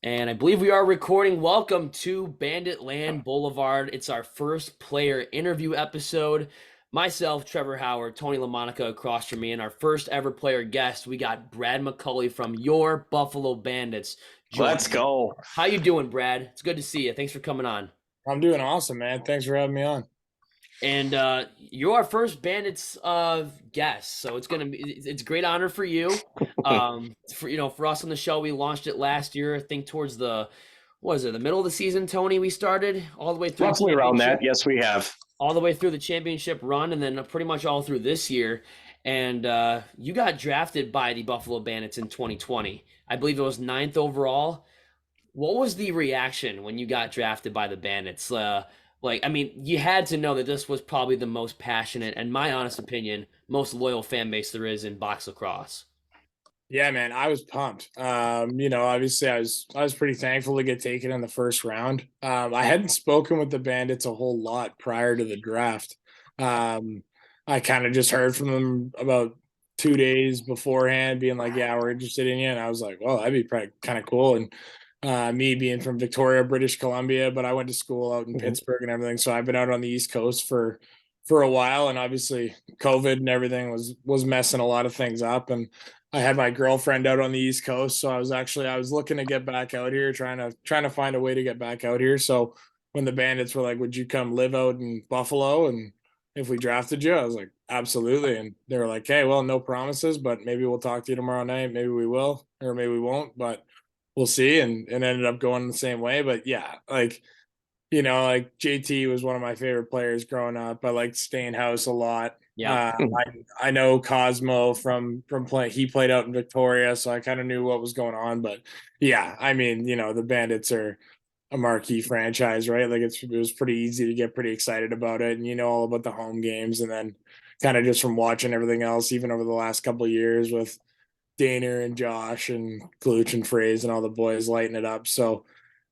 And I believe we are recording. Welcome to Banditland Boulevard. It's our first player interview episode. Myself, Trevor Howard, Tony LaMonica across from me, and our first ever player guest, we got Brad McCulley from your Buffalo Bandits Let's joining. go. How you doing, Brad? It's good to see you. Thanks for coming on. I'm doing awesome, man. Thanks for having me on. And you're our first Bandits guest, so it's a great honor for you. For us on the show, we launched it last year. I think towards the the middle of the season, Tony. We started all the way through Roughly around that. Yes, we have. all the way through the championship run, and then pretty much all through this year. And you got drafted by the Buffalo Bandits in 2020. I believe it was 9th overall. What was the reaction when you got drafted by the Bandits? You had to know that this was probably the most passionate and, my honest opinion, most loyal fan base there is in box lacrosse. Yeah, man, I was pumped. Obviously I was pretty thankful to get taken in the first round. I hadn't spoken with the Bandits a whole lot prior to the draft. I kind of just heard from them about 2 days beforehand, being like, "Yeah, we're interested in you," and I was like, "Well, that'd be probably kind of cool." And me being from Victoria, British Columbia, but I went to school out in Pittsburgh and everything, so I've been out on the East Coast for a while, and obviously COVID and everything was messing a lot of things up. And I had my girlfriend out on the East Coast, so I was looking to get back out here, trying to find a way to get back out here. So when the Bandits were like, "Would you come live out in Buffalo and if we drafted you?" I was like, "Absolutely." And they were like, "Hey, well, no promises, but maybe we'll talk to you tomorrow night. Maybe we will, or maybe we won't, but we'll see." And it ended up going the same way. But yeah, like JT was one of my favorite players growing up. I liked staying house a lot. Yeah. I know Cosmo from playing. He played out in Victoria, so I kind of knew what was going on. But yeah, I mean, the Bandits are a marquee franchise, right? Like it was pretty easy to get pretty excited about it, and all about the home games, and then kind of just from watching everything else, even over the last couple of years with Daner and Josh and Glooch and Fraze and all the boys lighting it up. So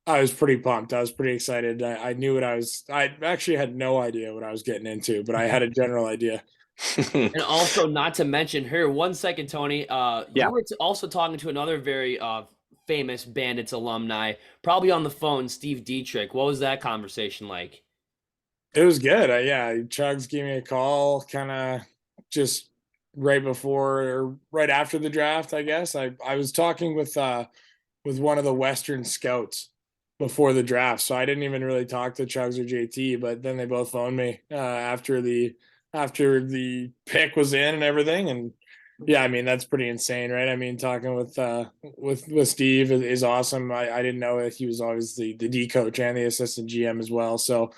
I was pretty pumped. I was pretty excited. I knew I actually had no idea what I was getting into, but I had a general idea. And also, not to mention here, 1 second, Tony. Yeah. You were also talking to another very famous Bandits alumni, probably on the phone, Steve Dietrich. What was that conversation like? It was good. Yeah, Chugs gave me a call kind of just right before or right after the draft, I guess. I was talking with one of the Western scouts before the draft, so I didn't even really talk to Chugs or JT, but then they both phoned me after the pick was in and everything. And yeah, I mean, that's pretty insane, right? I mean, talking with Steve is awesome. I didn't know that he was obviously the D coach and the assistant GM as well, so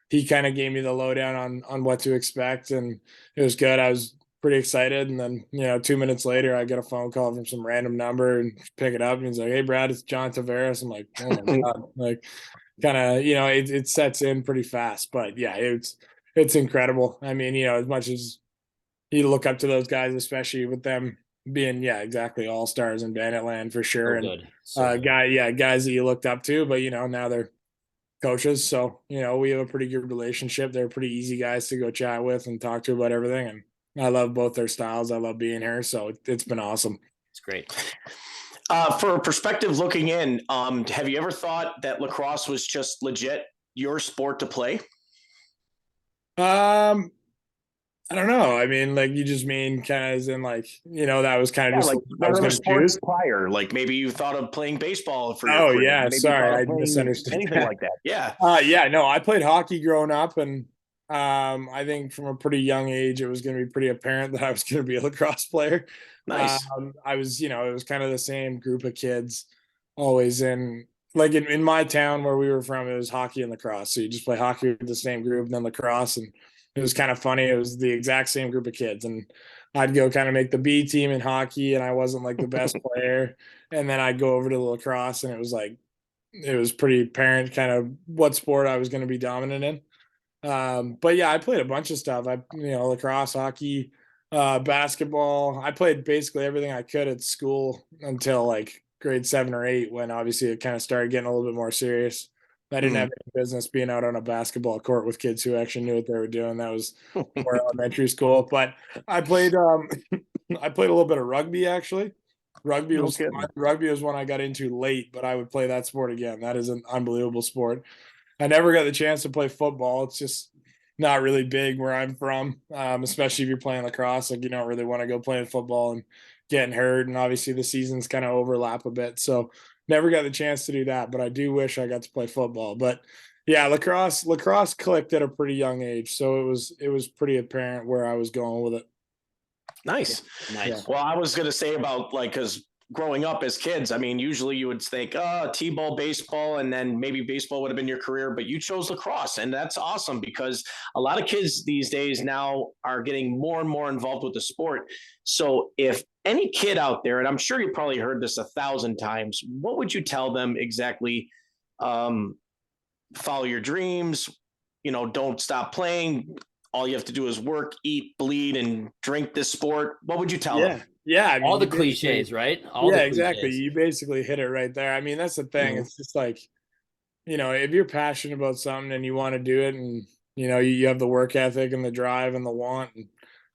he kind of gave me the lowdown on what to expect, and it was good. I was pretty excited. And then 2 minutes later, I get a phone call from some random number and pick it up, and he's like, "Hey, Brad, it's John Tavares." I'm like, "Oh my god!" Like, kind of it sets in pretty fast. But yeah, it's incredible. I mean, as much as you look up to those guys, especially with them being exactly all stars in Banditland for sure. So And good. So good. guys that you looked up to, but now they're coaches. So, we have a pretty good relationship. They're pretty easy guys to go chat with and talk to about everything. And I love both their styles. I love being here. So it's been awesome. It's great. For a perspective looking in, have you ever thought that lacrosse was just legit your sport to play? I don't know. I mean, like, you just mean kind of as in like, that was kind of just like I was going to choose prior. Like maybe you thought of playing baseball for Oh your career. yeah, Maybe sorry, I misunderstood. anything like that. Yeah. Yeah, no, I played hockey growing up, and I think from a pretty young age it was going to be pretty apparent that I was going to be a lacrosse player. Nice. I was, it was kind of the same group of kids always in my town where we were from. It was hockey and lacrosse, so you just play hockey with the same group and then lacrosse. And it was kind of funny. It was the exact same group of kids, and I'd go kind of make the B team in hockey, and I wasn't like the best player. And then I'd go over to the lacrosse, and it was pretty apparent kind of what sport I was going to be dominant in. But yeah, I played a bunch of stuff. Lacrosse, hockey, basketball. I played basically everything I could at school until like grade 7 or 8, when obviously it kind of started getting a little bit more serious. I didn't have any business being out on a basketball court with kids who actually knew what they were doing. That was more elementary school. But I played I played a little bit of rugby actually. Rugby No was kidding. fun. Rugby was one I got into late, but I would play that sport again. That is an unbelievable sport. I never got the chance to play football. It's just not really big where I'm from, especially if you're playing lacrosse. Like, you don't really want to go playing football and getting hurt. And obviously the seasons kind of overlap a bit. So never got the chance to do that, but I do wish I got to play football. But yeah, lacrosse clicked at a pretty young age. So it was pretty apparent where I was going with it. Nice. Nice. Yeah. Well, I was going to say about like, because growing up as kids, I mean, usually you would think, oh, T-ball, baseball, and then maybe baseball would have been your career, but you chose lacrosse. And that's awesome because a lot of kids these days now are getting more and more involved with the sport. So if any kid out there, and I'm sure you probably heard this 1,000 times, what would you tell them exactly? Follow your dreams, don't stop playing. All you have to do is work, eat, bleed, and drink this sport. What would you tell them? Yeah. I mean, All the cliches, right? All yeah, the exactly. cliches. You basically hit it right there. I mean, that's the thing. Mhm. It's just like, if you're passionate about something and you want to do it and, you have the work ethic and the drive and the want, and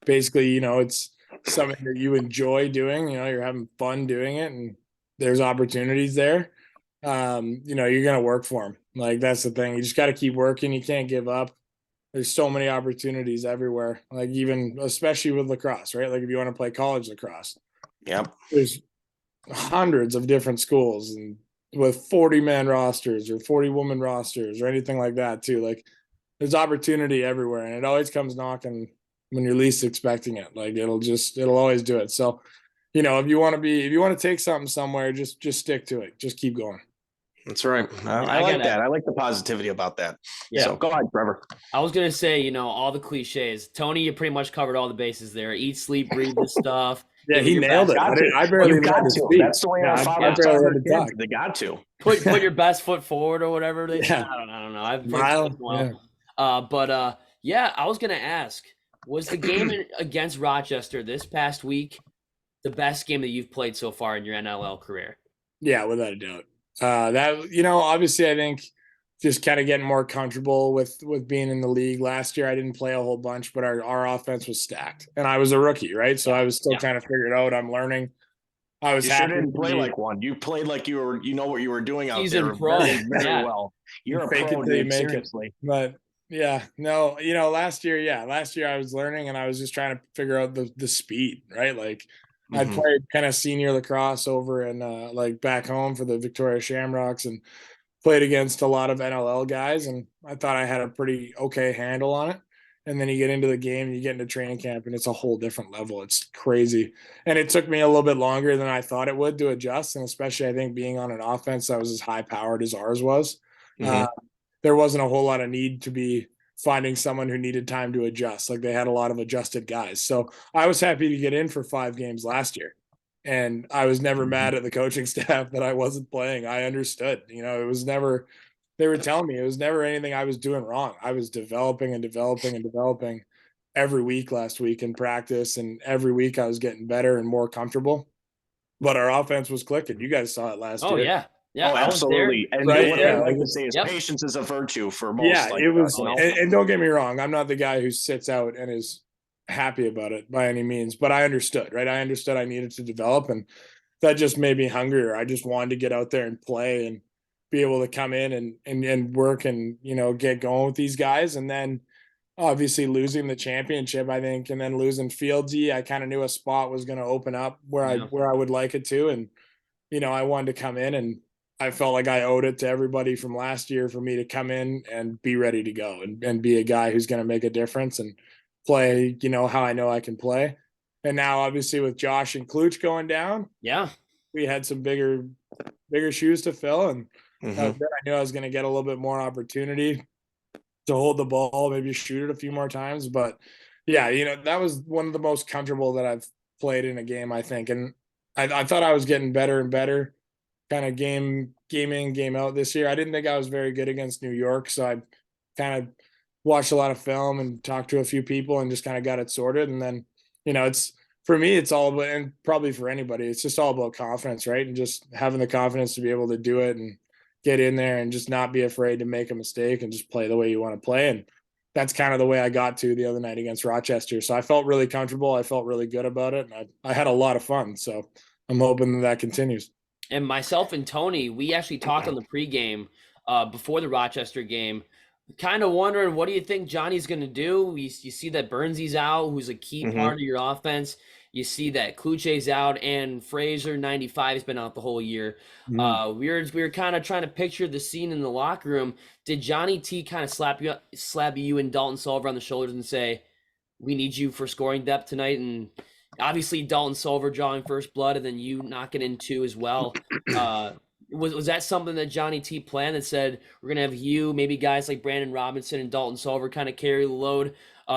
basically, it's something that you enjoy doing, you're having fun doing it and there's opportunities there. You're going to work for them. Like, that's the thing. You just got to keep working. You can't give up. There's so many opportunities everywhere. Like, even especially with lacrosse, right? Like, if you want to play college lacrosse, Yep. there's hundreds of different schools and with 40-man rosters or 40-woman rosters or anything like that too. Like, there's opportunity everywhere and it always comes knocking when you're least expecting it. Like, it'll always do it. So, if you want to take something somewhere, just stick to it. Just keep going. That's right. I like that. I like the positivity about that. Yeah. So go ahead, Trevor. I was gonna say, all the cliches. Tony, you pretty much covered all the bases there. Eat, sleep, breathe this stuff. Yeah, Give it he your nailed best. it. I barely You got had to to. speak. That's the way our I fathers barely taught had their to kids. talk. They got to. Put your best foot forward or whatever they say. Yeah. I don't know. I've Smile. But yeah, I was gonna ask, was the game against Rochester this past week the best game that you've played so far in your NLL career? Yeah, without a doubt. Obviously I think just kind of getting more comfortable with being in the league. Last year I didn't play a whole bunch, but our offense was stacked. And I was a rookie, right? So I was still trying to figure it out. I'm learning. I was You happy sure didn't to play be like one. You played like you were, what you were doing out Seasoned there pro. very, very Yeah. well. You're a fake pro, it till you dude, make seriously. it. But yeah, no, last year I was learning and I was just trying to figure out the speed, right? Like, I Mhm. played kind of senior lacrosse over in like back home for the Victoria Shamrocks and played against a lot of NLL guys, and I thought I had a pretty okay handle on it. And then you get into the game, you get into training camp, and it's a whole different level. It's crazy. And it took me a little bit longer than I thought it would to adjust. And especially, I think, being on an offense that was as high powered as ours was, Mhm. there wasn't a whole lot of need to be finding someone who needed time to adjust. Like, they had a lot of adjusted guys. So I was happy to get in for 5 games last year. And I was never mad at the coaching staff that I wasn't playing. I understood. It was never, they were telling me it was never anything I was doing wrong. I was developing and developing and developing every week last week in practice. And every week I was getting better and more comfortable. But our offense was clicking. You guys saw it last year. Yeah. Yeah. Oh, I was there. absolutely. And Right, what yeah, I like like, to say is yep. patience is a virtue for most. Yeah, like it was. that, And don't get me wrong, I'm not the guy who sits out and is happy about it by any means, but I understood, right? I understood I needed to develop, and that just made me hungrier. I just wanted to get out there and play and be able to come in and work and get going with these guys. And then obviously losing the championship, I think, and then losing Fieldsy, I kind of knew a spot was going to open up where I would like it to. And I wanted to come in, and I felt like I owed it to everybody from last year for me to come in and be ready to go and be a guy who's going to make a difference and play, how I know I can play. And now obviously with Josh and Kluch going down, we had some bigger shoes to fill. And I knew I was going to get a little bit more opportunity to hold the ball, maybe shoot it a few more times. But yeah, that was one of the most comfortable that I've played in a game, I think. And I thought I was getting better and better kind of game in, game out this year. I didn't think I was very good against New York. So I kind of watched a lot of film and talked to a few people and just kind of got it sorted. And then, it's, for me, it's all about, and probably for anybody, it's just all about confidence, right? And just having the confidence to be able to do it and get in there and just not be afraid to make a mistake and just play the way you want to play. And that's kind of the way I got to the other night against Rochester. So I felt really comfortable. I felt really good about it. And I had a lot of fun. So I'm hoping that continues. And myself and Tony, we actually talked on the pregame before the Rochester game, kind of wondering, what do you think Johnny's going to do? You see that Burnsy's out, who's a key part of your offense. You see that Kluche's out, and Fraser 95 has been out the whole year. We were kind of trying to picture the scene in the locker room. Did Johnny T kind of slap you and Dalton Sullivan on the shoulders and say, "We need you for scoring depth tonight"? And obviously Dalton Sullivan drawing first blood, and then you knocking in two as well. Was that something that Johnny T planned, that said, we're gonna have you, maybe guys like Brandon Robinson and Dalton Sullivan kind of carry the load?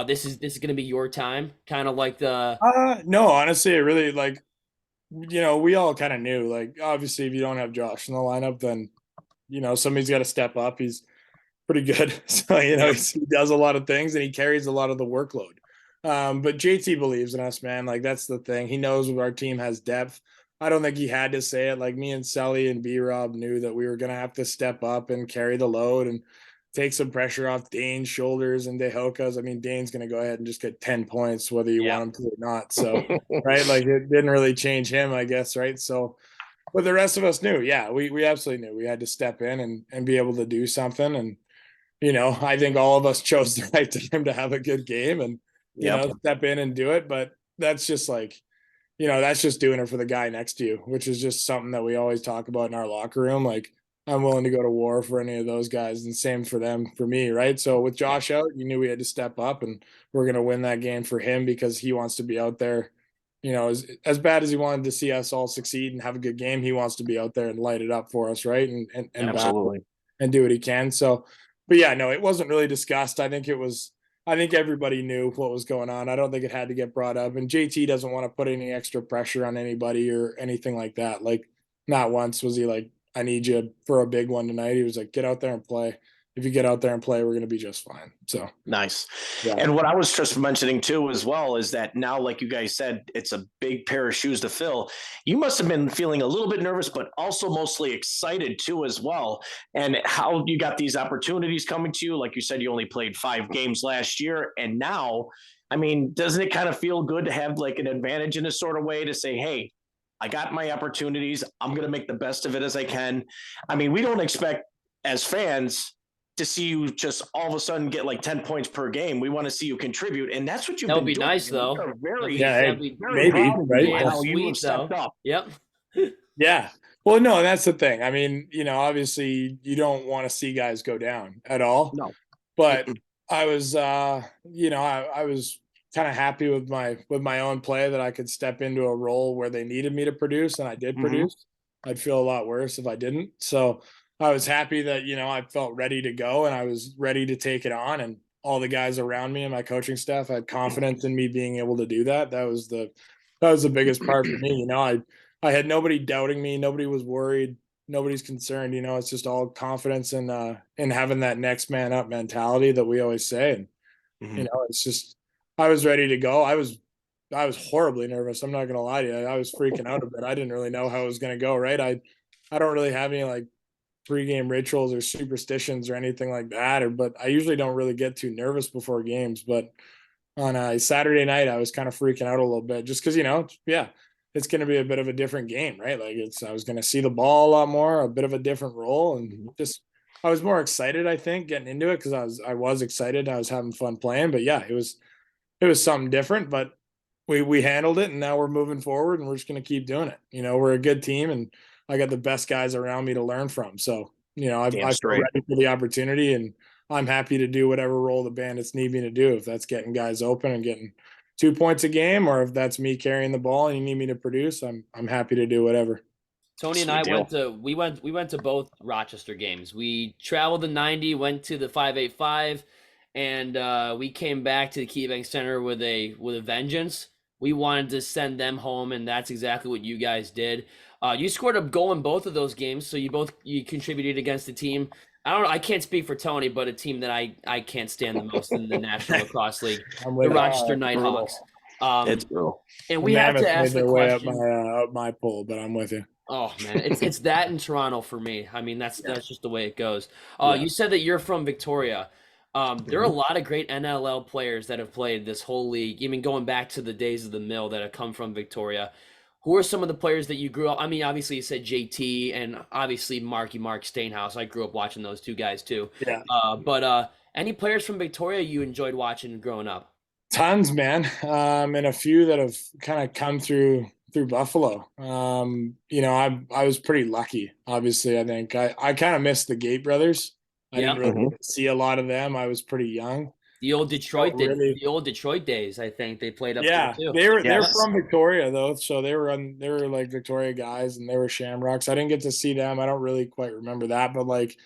This is gonna be your time, kind of like the. No, honestly, it really, like, we all kind of knew, like, obviously if you don't have Josh in the lineup, then somebody's got to step up. He's pretty good, so he does a lot of things and he carries a lot of the workload. But JT believes in us, man. Like, that's the thing. He knows our team has depth. I don't think he had to say it. Like, me and Sully and B-Rob knew that we were going to have to step up and carry the load and take some pressure off Dane's shoulders and DeHoka's. I mean, Dane's going to go ahead and just get 10 points, whether you want him to or not. So, right, like, it didn't really change him, I guess, right? So, but the rest of us knew, we absolutely knew we had to step in and be able to do something. And, I think all of us chose the right time to have a good game and, step in and do it. But that's just like, that's just doing it for the guy next to you, which is just something that we always talk about in our locker room. Like, I'm willing to go to war for any of those guys, and same for them, for me, right? So with Josh out, you knew we had to step up, and we're going to win that game for him because he wants to be out there. As bad as he wanted to see us all succeed and have a good game, he wants to be out there and light it up for us, right? And Absolutely. battle and do what he can. So, but yeah, no, it wasn't really discussed. I think everybody knew what was going on. I don't think it had to get brought up. And JT doesn't want to put any extra pressure on anybody or anything like that. Like, not once was he like, I need you for a big one tonight. He was like, get out there and play. If you get out there and play, we're going to be just fine. So nice. Yeah. And what I was just mentioning too, as well, is that now, like you guys said, it's a big pair of shoes to fill. You must have been feeling a little bit nervous, but also mostly excited too, as well. And how you got these opportunities coming to you. Like you said, you only played 5 games last year. And now, I mean, doesn't it kind of feel good to have like an advantage in a sort of way to say, hey, I got my opportunities. I'm going to make the best of it as I can. I mean, we don't expect as fans to see you just all of a sudden get like 10 points per game. We want to see you contribute. And that's what you've been doing. That would be nice, though. Very, maybe, right? Yeah, How you have stepped up. Yep. Yeah. Well, no, that's the thing. I mean, obviously you don't want to see guys go down at all. No. But I was, I was kind of happy with my own play that I could step into a role where they needed me to produce, and I did produce. I'd feel a lot worse if I didn't. So I was happy that, I felt ready to go and I was ready to take it on, and all the guys around me and my coaching staff had confidence in me being able to do that. That was the biggest part for me. I had nobody doubting me. Nobody was worried. Nobody's concerned. It's just all confidence and having that next man up mentality that we always say. And, it's just, I was ready to go. I was horribly nervous. I'm not going to lie to you. I was freaking out a bit. I didn't really know how it was going to go. Right. I don't really have any like pregame rituals or superstitions or anything like that, but I usually don't really get too nervous before games. But on a Saturday night, I was kind of freaking out a little bit just because, it's going to be a bit of a different game, right? Like I was going to see the ball a lot more, a bit of a different role. And just, I was more excited, I think, getting into it because I was excited. I was having fun playing, but yeah, it was something different, but we handled it, and now we're moving forward and we're just going to keep doing it. We're a good team, and I got the best guys around me to learn from. So, I feel ready for the opportunity, and I'm happy to do whatever role the Bandits need me to do. If that's getting guys open and getting 2 points a game, or if that's me carrying the ball and you need me to produce, I'm happy to do whatever. Tony and I went to both Rochester games. We traveled the 90, went to the 585, and we came back to the KeyBank Center with a vengeance. We wanted to send them home, and that's exactly what you guys did. You scored a goal in both of those games, so you contributed against the team. I don't know. I can't speak for Tony, but a team that I can't stand the most in the National Lacrosse League, the Rochester Nighthawks. It's brutal. And we have to ask the question. Up my poll, but I'm with you. Oh man, it's that in Toronto for me. I mean, that's just the way it goes. You said that you're from Victoria. There are a lot of great NLL players that have played this whole league, even going back to the days of the Mill, that have come from Victoria. Who are some of the players that you grew up? I mean, obviously you said JT and obviously Mark Stainhouse. I grew up watching those two guys too. Yeah. But any players from Victoria you enjoyed watching growing up? Tons, man. And a few that have kind of come through Buffalo. I was pretty lucky. Obviously, I think I kind of missed the Gate brothers. I Yeah. didn't really see a lot of them. I was pretty young. The old Detroit, really, the old Detroit days. I think they played up yeah, there too. they're from Victoria though, so they were like Victoria guys, and they were Shamrocks. I didn't get to see them. I don't really quite remember that, but like,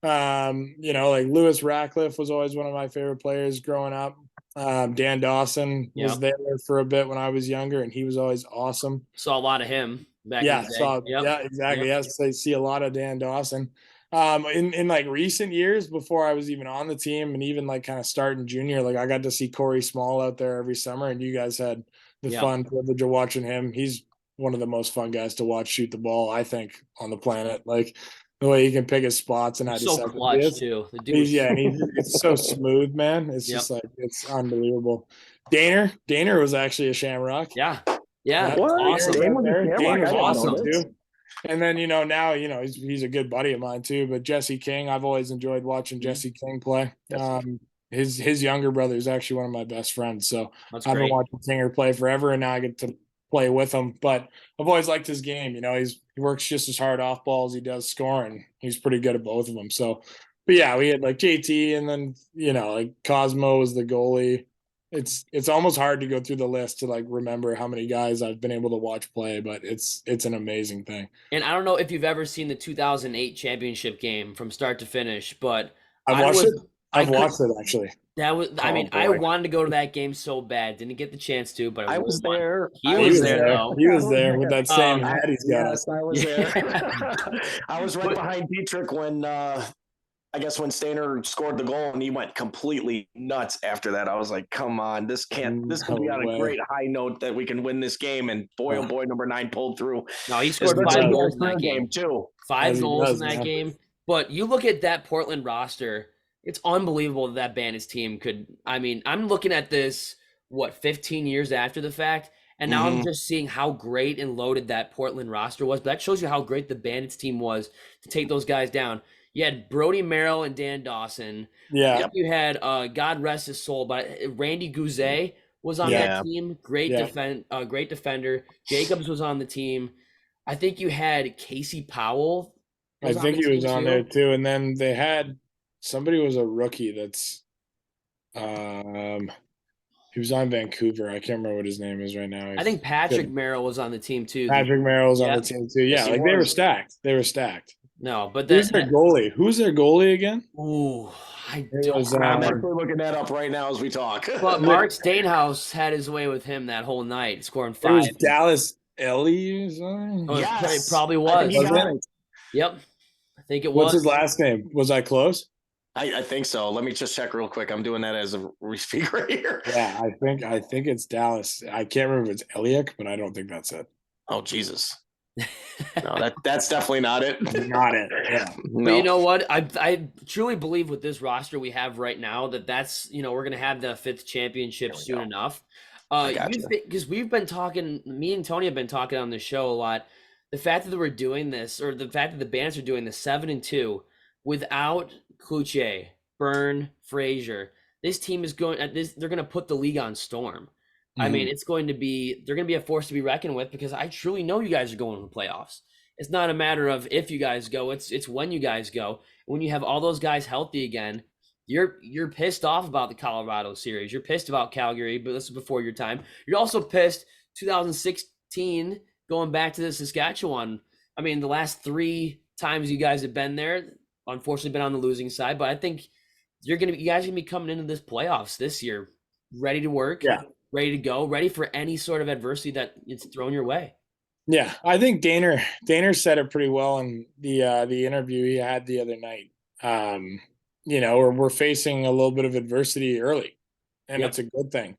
like Lewis Ratcliffe was always one of my favorite players growing up. Dan Dawson was there for a bit when I was younger, and he was always awesome. Saw a lot of him back in the day. Yeah, exactly. Yep. Yes, I see a lot of Dan Dawson. In like recent years before I was even on the team and even like kind of starting junior, like I got to see Corey Small out there every summer, and you guys had the fun privilege of watching him. He's one of the most fun guys to watch shoot the ball, I think, on the planet. Like the way he can pick his spots and how so clutch too. The dude it's so smooth, man. It's just like it's unbelievable. Daner was actually a Shamrock. Yeah. Awesome. Daner was awesome too. And then now he's a good buddy of mine too. But Jesse King, I've always enjoyed watching Jesse King play. His younger brother is actually one of my best friends. So I've been watching Kinger play forever, and now I get to play with him. But I've always liked his game. He works just as hard off ball as he does scoring. He's pretty good at both of them. So, but yeah, we had like JT, and then like Cosmo was the goalie. It's almost hard to go through the list to like remember how many guys I've been able to watch play, but it's an amazing thing. And I don't know if you've ever seen the 2008 championship game from start to finish, but I've watched it actually. That was, I wanted to go to that game so bad. Didn't get the chance to, but I was there. He was there though. He was there with that same hat he's got. Yes, I was there. I was right behind Dietrich when I guess when Stainer scored the goal, and he went completely nuts after that. I was like, come on, this could be on a great high note that we can win this game. And boy, oh boy, number 9 pulled through. No, he scored 5 goals in that game too. 5 goals in that game. But you look at that Portland roster, it's unbelievable that Bandits team could. I mean, I'm looking at this, 15 years after the fact, and now I'm just seeing how great and loaded that Portland roster was. But that shows you how great the Bandits team was to take those guys down. You had Brody Merrill and Dan Dawson. Yeah. You had God rest his soul, but Randy Gouze was on that team. Great defender. Jacobs was on the team. I think you had Casey Powell. I think he was on there too. And then they had somebody was a rookie that's he was on Vancouver. I can't remember what his name is right now. I think Patrick Merrill was on the team too. Patrick Merrill was on the team too. Yeah, like they were stacked. No, but who's their goalie? Who's their goalie again? Ooh, I don't I'm actually looking that up right now as we talk. But Mark Stainhouse had his way with him that whole night, scoring 5. It was Dallas Ellie. It probably was. Yep, I think it was. What's his last name? Was I close? I think so. Let me just check real quick. I'm doing that as we speak right here. Yeah, I think it's Dallas. I can't remember if it's Eliak, but I don't think that's it. Oh Jesus. No, that's definitely not it. Not it. Yeah. No. But you know what? I truly believe with this roster we have right now that's we're gonna have the 5th championship soon enough. Because we've been talking, me and Tony have been talking on this show a lot. The fact that we're doing this, or the fact that the Bandits are doing the 7-2 without Kluche, Byrne, Frazier, this team is going. They're going to put the league on storm. I mean, they're going to be a force to be reckoned with, because I truly know you guys are going to the playoffs. It's not a matter of if you guys go; it's when you guys go. When you have all those guys healthy again, you're pissed off about the Colorado series. You're pissed about Calgary, but this is before your time. You're also pissed 2016 going back to the Saskatchewan. I mean, the last 3 times you guys have been there, unfortunately, been on the losing side. But I think you guys are gonna be coming into this playoffs this year ready to work. Yeah. Ready to go, ready for any sort of adversity that it's thrown your way. Yeah, I think Daner said it pretty well in the interview he had the other night. We're facing a little bit of adversity early, and it's a good thing.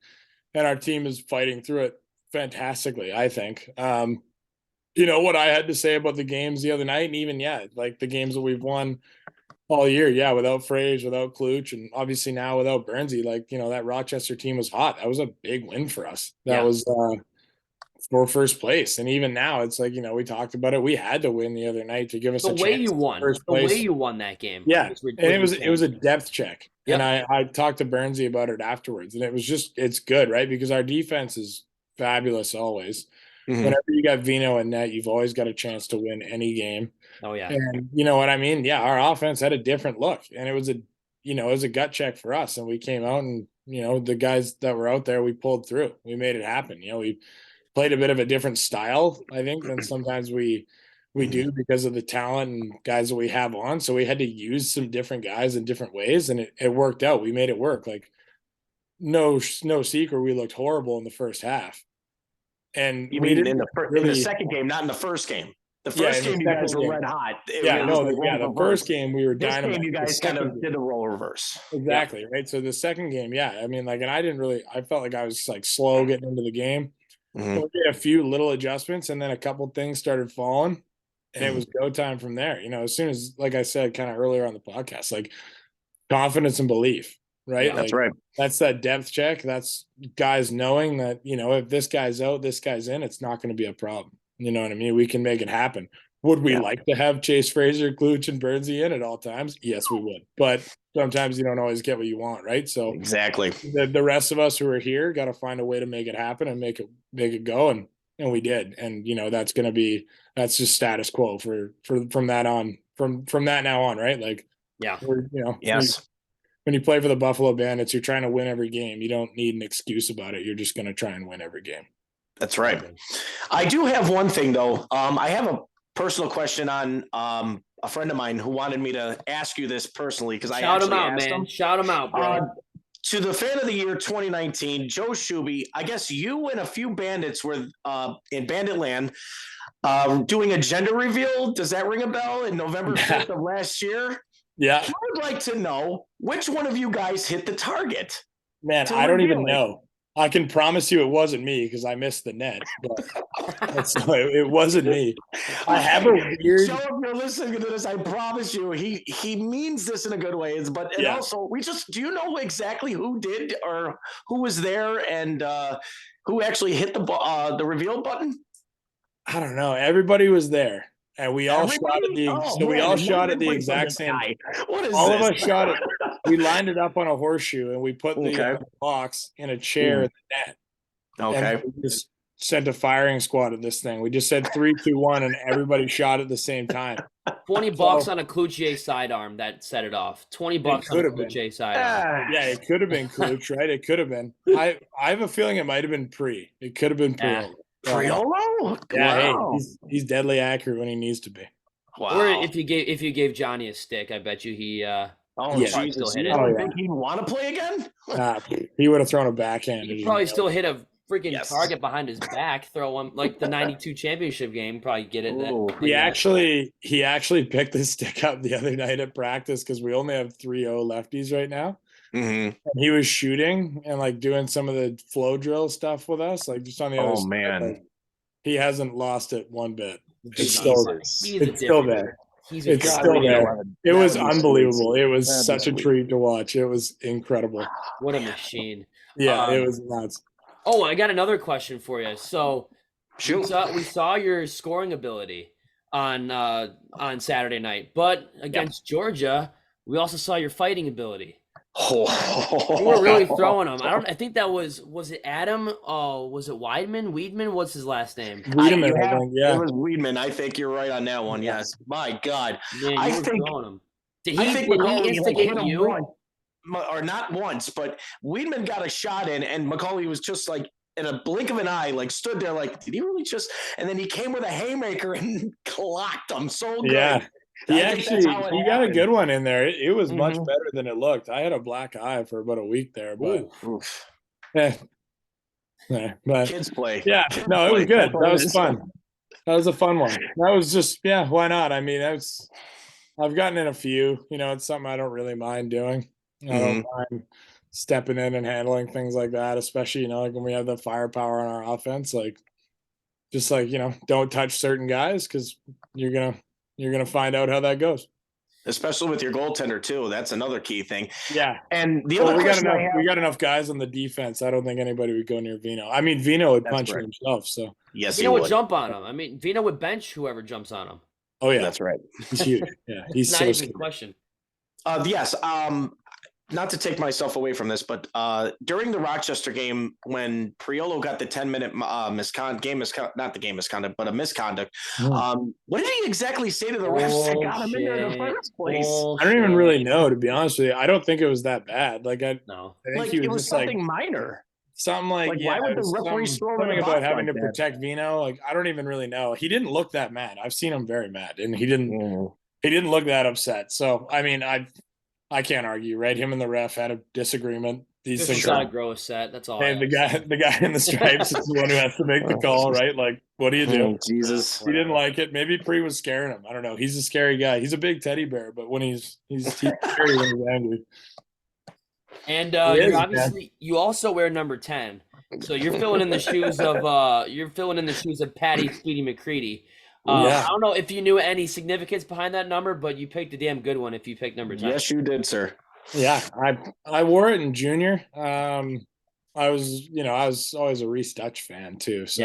And our team is fighting through it fantastically, I think. What I had to say about the games the other night, and even like the games that we've won all year, without Frage, without Kluch, and obviously now without Bernsey, that Rochester team was hot. That was a big win for us. That was for first place. And even now, it's like, we talked about it. We had to win the other night to give us The a way chance. you won, First the way place. you won that game. Yeah, and it was insane. a depth check. Yep. And I talked to Burnsy about it afterwards, and it was it's good, right? Because our defense is fabulous always. Mhm. Whenever you got Vino and net, you've always got a chance to win any game. Oh yeah. And you know what I mean? Yeah, our offense had a different look, and it was a gut check for us, and we came out and the guys that were out there, we pulled through. We made it happen. We played a bit of a different style, I think, than sometimes we do because of the talent and guys that we have on. So we had to use some different guys in different ways, and it worked out. We made it work. Like no secret, we looked horrible in the first half. And You we mean didn't in the second game, not in the first game? The Yeah, first in the game, you guys second were game. red hot. The first game we were This dynamite. game, you The guys kind second of game- did a role reverse. Exactly, right? So the second game, yeah, I mean, like, and I felt like I was like slow getting into the game. Mhm. So we did a few little adjustments, and then a couple things started falling, and it was go time from there. As soon as, like I said, kind of earlier on the podcast, like confidence and belief, right? Yeah, That's Like, right. That's that depth check. That's guys knowing that, if this guy's out, this guy's in, it's not going to be a problem. You know what I mean? We can make it happen. Would we like to have Chase Fraser, Klutch, and Burnsy in at all times? Yes, we would. But sometimes you don't always get what you want, right? So Exactly. the rest of us who are here got to find a way to make it happen and make it go, and we did. And that's just status quo from that on from that now on, right? Like Yeah. Yes. When you play for the Buffalo Bandits, you're trying to win every game. You don't need an excuse about it. You're just going to try and win every game. That's right. I do have one thing though. I have a personal question on a friend of mine who wanted me to ask you this personally because I Shout him actually out, asked man. him. Shout him out, bro. To the fan of the year 2019, Joe Shuby, I guess you and a few bandits were in Banditland doing a gender reveal. Does that ring a bell in November 5th of last year? Yeah. I would like to know which one of you guys hit the target. Man, I don't even know. I can promise you it wasn't me because I missed the net, but it wasn't me. I have a weird. Joe, if you're listening to this, I promise you, he means this in a good way. But also, do you know exactly who did or who was there and who actually hit the reveal button? I don't know. Everybody was there, and we all shot at the exact same. What is all this? of us shot it. We lined it up on a horseshoe, and we put the box in a chair in the net. Okay. And we just sent a firing squad at this thing. We just said 3, 2, 1, and everybody shot at the same time. $20 on a Cloutier sidearm that set it off. $20 on a Cloutier sidearm. Yeah, it could have been Klutch, right? It could have been. I have a feeling it might have been Pre. It could have been Pre. Priolo? Yeah, wow. Hey, he's deadly accurate when he needs to be. Wow. Or if you gave Johnny a stick, I bet you he Jesus! Still hit it. You think he'd want to play again? He would have thrown a backhand. He'd probably still hit a freaking target behind his back. Throw him like the '92 championship game. Probably get it. He actually picked this stick up the other night at practice because we only have 3-0 lefties right now. Mm-hmm. And he was shooting and like doing some of the flow drill stuff with us, like just on the other side. Man, like, he hasn't lost it one bit. It's still there. It's still there. It was unbelievable. It was such a treat to watch. It was incredible. What a machine. Yeah, it was nuts. Oh, I got another question for you. So we saw your scoring ability on Saturday night, but against Georgia, we also saw your fighting ability. You were really throwing them. I think that was it Adam? Was it Weidman? What's his last name? Weidman, it was Weidman. I think you're right on that one. Yes. My God. Man, I think throwing him. Did he instigate you? Or not once, but Weidman got a shot in, and McCulley was just like in a blink of an eye, like stood there, like, did he really just? And then he came with a haymaker and clocked him so good. Yeah. He got a good one in there. It was much better than it looked. I had a black eye for about a week there, but but kids play. Yeah, no, it was good. That was fun. That was a fun one. That was just why not? I mean, I've gotten in a few. It's something I don't really mind doing. I don't mind stepping in and handling things like that, especially like when we have the firepower on our offense. Like, just like don't touch certain guys because you're gonna find out how that goes. especially with your goaltender too. That's another key thing. Yeah. And the Well, other we got question enough. I have, We got enough guys on the defense. I don't think anybody would go near Vino. I mean, Vino would That's punch you correct. himself. So yes, he Vino would would. jump on him. I mean, Vino would bench whoever jumps on him. oh yeah, That's right. he's huge. Yeah, he's Not so even scary. a question. Yes. Not to take myself away from this, but during the Rochester game, when Priolo got the 10-minute misconduct, what did he exactly say to the refs that got him in there in the first place? I don't even really know, to be honest with you. I don't think it was that bad. Like I No. think Like he was it was just something like minor. something like, Like, yeah, why would it the was referees throw him in something a about box having like to that? protect Vino. Like I don't even really know. He didn't look that mad. I've seen him very mad, and he didn't look that upset. So I mean, I can't argue, right? Him and the ref had a disagreement. These Just things got a happen. gross set. That's all. And the guy in the stripes is the one who has to make the call, right? Like, what do you do? Jesus. He didn't like it. Maybe Pre was scaring him. I don't know. He's a scary guy. He's a big teddy bear, but when he's scary when he's angry. And He is, obviously you also wear number 10. So you're filling in the shoes of Patty Speedy McCready. Yeah. I don't know if you knew any significance behind that number, but you picked a damn good one if you picked number 10. Yes, you did, sir. Yeah, I wore it in junior. I was always a Reese Dutch fan too. So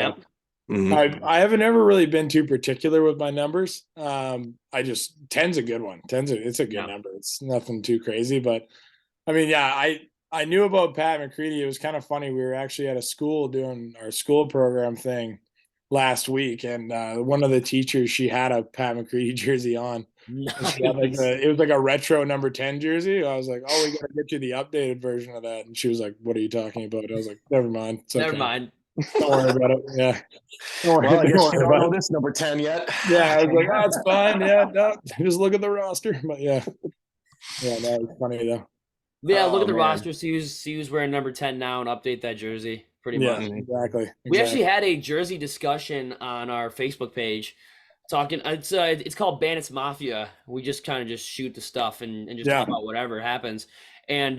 Yep. I haven't ever really been too particular with my numbers. I just 10's a good one. It's a good number. It's nothing too crazy, but I mean, yeah, I knew about Pat McCready. It was kind of funny. We were actually at a school doing our school program thing last week, and one of the teachers, she had a Pat McCready jersey on. Nice. It was like a retro number 10 jersey. I was like, oh, we gotta get you the updated version of that. And she was like, what are you talking about? I was like, never mind. It's Never okay. mind. Don't worry about it. Yeah. Well, I guess you don't about know it. this number 10 yet. Yeah, I was like, oh, it's fine. Yeah, no, just look at the roster. But yeah. Yeah, that was funny though. Yeah, look at the man. roster. See who's wearing number 10 now and update that jersey. Pretty much. Exactly. We actually had a jersey discussion on our Facebook page. Talking, it's called Bandits Mafia. We just kind of just shoot the stuff and just talk about whatever happens. And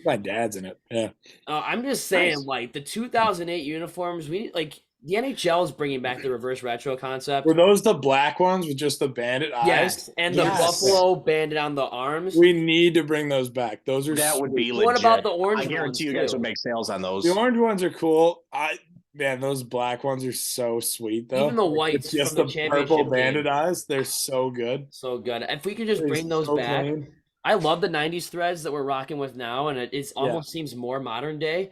my dad's in it. Yeah. I'm just saying, like the 2008 uniforms, we like the NHL is bringing back the reverse retro concept. Were those the black ones with just the bandit eyes? Yes, and the buffalo bandit on the arms. We need to bring those back. Those are That would be legit. What about the orange I guarantee you ones, guys too? would make sales on those. The orange ones are cool. Man, those black ones are so sweet though. Even the whites It's just from the the championship purple game. bandit eyes. They're so good. So good. If we could just They're bring those so back. clean. I love the 90s threads that we're rocking with now, and it almost seems more modern day.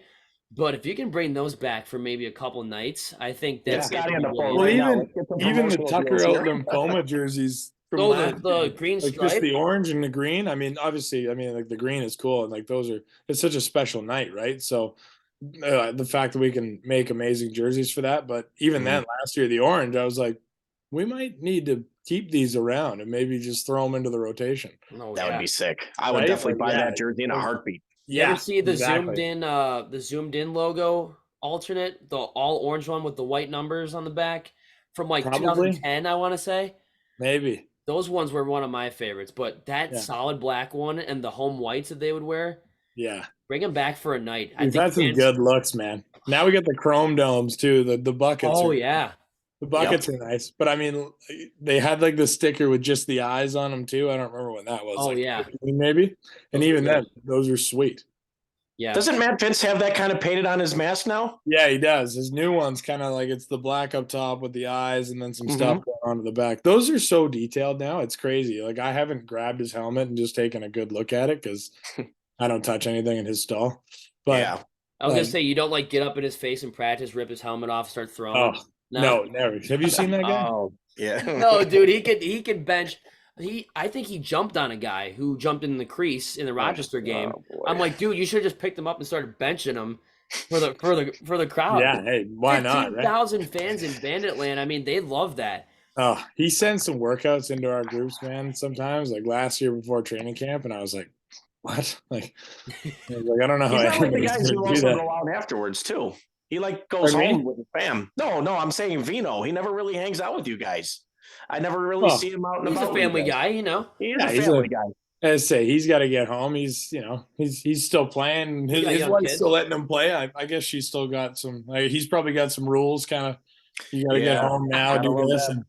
But if you can bring those back for maybe a couple nights, I think that's Scotty on the phone Well, right now. even Let's get some even the promotional Tucker deals out here. lymphoma jerseys. From the last green like stripe. just the orange and the green. I mean, obviously, like the green is cool, and like those are. It's such a special night, right? So the fact that we can make amazing jerseys for that, but even then, last year the orange, I was like, we might need to keep these around and maybe just throw them into the rotation. Oh, That yeah. would be sick. I would Right? definitely Like, buy yeah, that jersey in a heartbeat. You ever see the exactly. zoomed in logo alternate, the all orange one with the white numbers on the back from like Probably. 2010, I want to say. Maybe. Those ones were one of my favorites, but that solid black one and the home whites that they would wear, Yeah. bring them back for a night. We've had some good looks, man. Now we got the chrome domes too. The buckets. Oh, are, yeah. The buckets are nice. But I mean, they had like the sticker with just the eyes on them too. I don't remember when that was. Oh, like yeah. 15 maybe. And Those even were then, good. those are sweet. Yeah. Doesn't Matt Vince have that kind of painted on his mask now? Yeah, he does. His new one's kind of like it's the black up top with the eyes and then some stuff going onto the back. Those are so detailed now. It's crazy. Like I haven't grabbed his helmet and just taken a good look at it because I don't touch anything in his stall. But yeah. I was going to say, you don't like get up in his face and practice, rip his helmet off, start throwing. no, never. Have you seen that guy? Oh, yeah. No, dude, he could bench. I think he jumped on a guy who jumped in the crease in the Rochester game. boy. I'm like, dude, you should have just picked him up and started benching him for the crowd. Yeah, hey, why not? Right? 15,000 fans in Banditland. I mean, they love that. Oh, he sends some workouts into our groups, man. Sometimes, like last year before training camp, and I was like, "What?" Like, I don't know how He's not like the anybody's guys who gonna do also that. go out afterwards too. He like goes Pardon me? home with his fam. No, I'm saying Vino. He never really hangs out with you guys. I never really see him out and He's about. a with you family guys. guy, you know. He is Yeah, a he's family guy. As I say, he's got to get home. He's still playing. He got His young wife's kids. still letting him play. I guess she's still got some. He's probably got some rules. Kind of, you got to get Yeah, home now. I Do love this. that.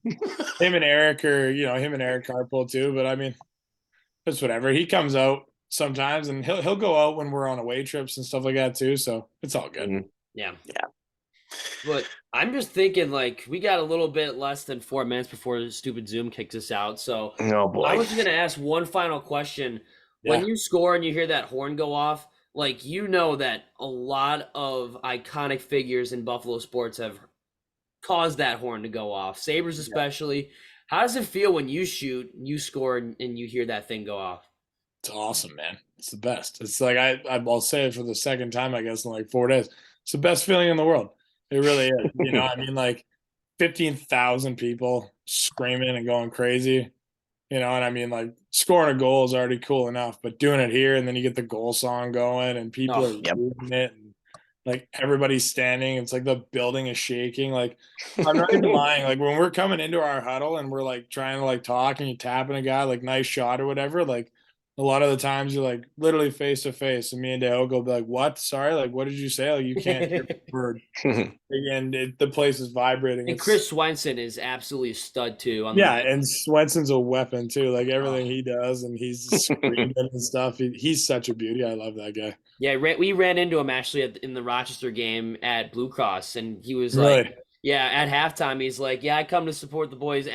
And him and Eric carpool too. But I mean, it's whatever. He comes out sometimes, and he'll go out when we're on away trips and stuff like that too. So it's all good. Mhm. Yeah. Yeah. But I'm just thinking, like, we got a little bit less than 4 minutes before the stupid Zoom kicks us out. So Oh boy. I was just gonna ask one final question. Yeah. When you score and you hear that horn go off, like, you know that a lot of iconic figures in Buffalo sports have caused that horn to go off. Sabres especially. How does it feel when you shoot, you score, and you hear that thing go off? It's awesome, man. It's the best. It's like I'll say it for the second time, I guess, in like 4 days. It's the best feeling in the world. It really is. You know, I mean, like 15,000 people screaming and going crazy. You know, and I mean, like scoring a goal is already cool enough, but doing it here and then you get the goal song going and people are using it, and like everybody's standing. It's like the building is shaking. Like I'm not even lying. Like when we're coming into our huddle and we're like trying to like talk and you tapping a guy like nice shot or whatever, like a lot of the times you're like literally face to face, and me and Dale go be like, "What? Sorry, like what did you say? Like you can't hear a word." And the place is vibrating. And Chris Swenson is absolutely a stud too. Yeah, and Swenson's a weapon too. Like everything he does, and he's screaming and stuff. He's such a beauty. I love that guy. Yeah, we ran into him actually in the Rochester game at Blue Cross, and he was Really? like, "Yeah." At halftime, he's like, "Yeah, I come to support the boys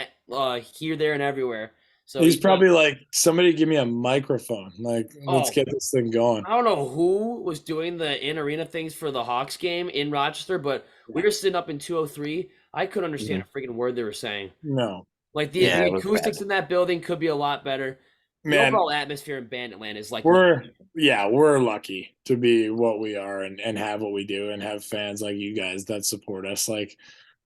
here, there, and everywhere." So He's probably like, somebody give me a microphone. Like, let's Oh. get this thing going. I don't know who was doing the in arena things for the Hawks game in Rochester, but we were sitting up in 203. I couldn't understand a freaking word they were saying. No, Like the Yeah, it was acoustics bad. in that building could be a lot better. The man, overall atmosphere in Banditland is like we're lucky to be what we are and have what we do and have fans like you guys that support us. Like,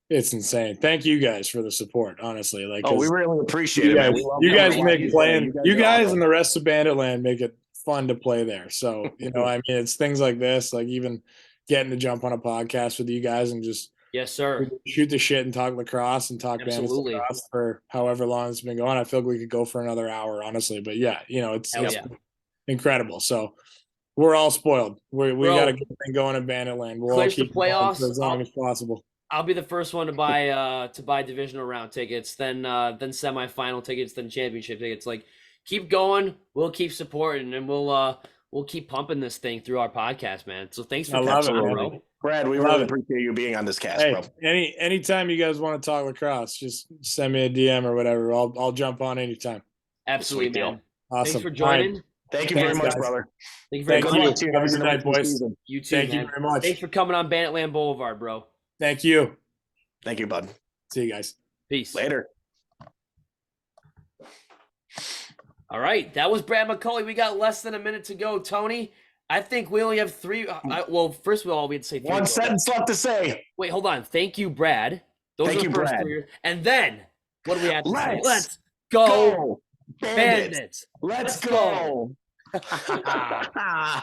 it's insane. Thank you guys for the support. Honestly, like, Oh, we really appreciate you it, man. guys, We love you guys watching make you playing. play. You are guys awesome. and the rest of Banditland make it fun to play there. So you know, I mean, it's things like this, like even getting to jump on a podcast with you guys and just yes, sir. shoot the shit and talk lacrosse and talk Bandits Absolutely. lacrosse for however long it's been going. I feel like we could go for another hour, honestly. But yeah, you know, it's Hell yeah. incredible. So we're all spoiled. We Bro, got a good thing going in Banditland. We'll all clinch the keep going playoffs. for as long as possible. I'll be the first one to buy divisional round tickets, then semifinal tickets, then championship tickets. Like, keep going. We'll keep supporting, and we'll keep pumping this thing through our podcast, man. So thanks for I love coming it, on, man. bro. Brad, we Love really it. appreciate you being on this cast, Hey, bro. anytime you guys want to talk lacrosse, just send me a DM or whatever. I'll jump on anytime. Absolutely, Sweet deal. man. Awesome. Thanks for joining. Thank you very Thanks, much, guys. brother. Thank you very Thank much. you. Good luck to you Have a guys good in the night, rest of the boys. season. You too, Thank man. you very much. Thanks for coming on Banditland Boulevard, bro. Thank you. Thank you, bud. See you guys. Peace. Later. All right, that was Brad McCulley. We got less than a minute to go, Tony. I think we only have three. Well, first of all, we had to say three. One sentence left to say. Wait, hold on. Thank you, Brad. Those Thank are you, the first Brad. three. And then, what do we have to say? Let's Let's go, Go, Bandits. Bandits. Let's Let's go. go.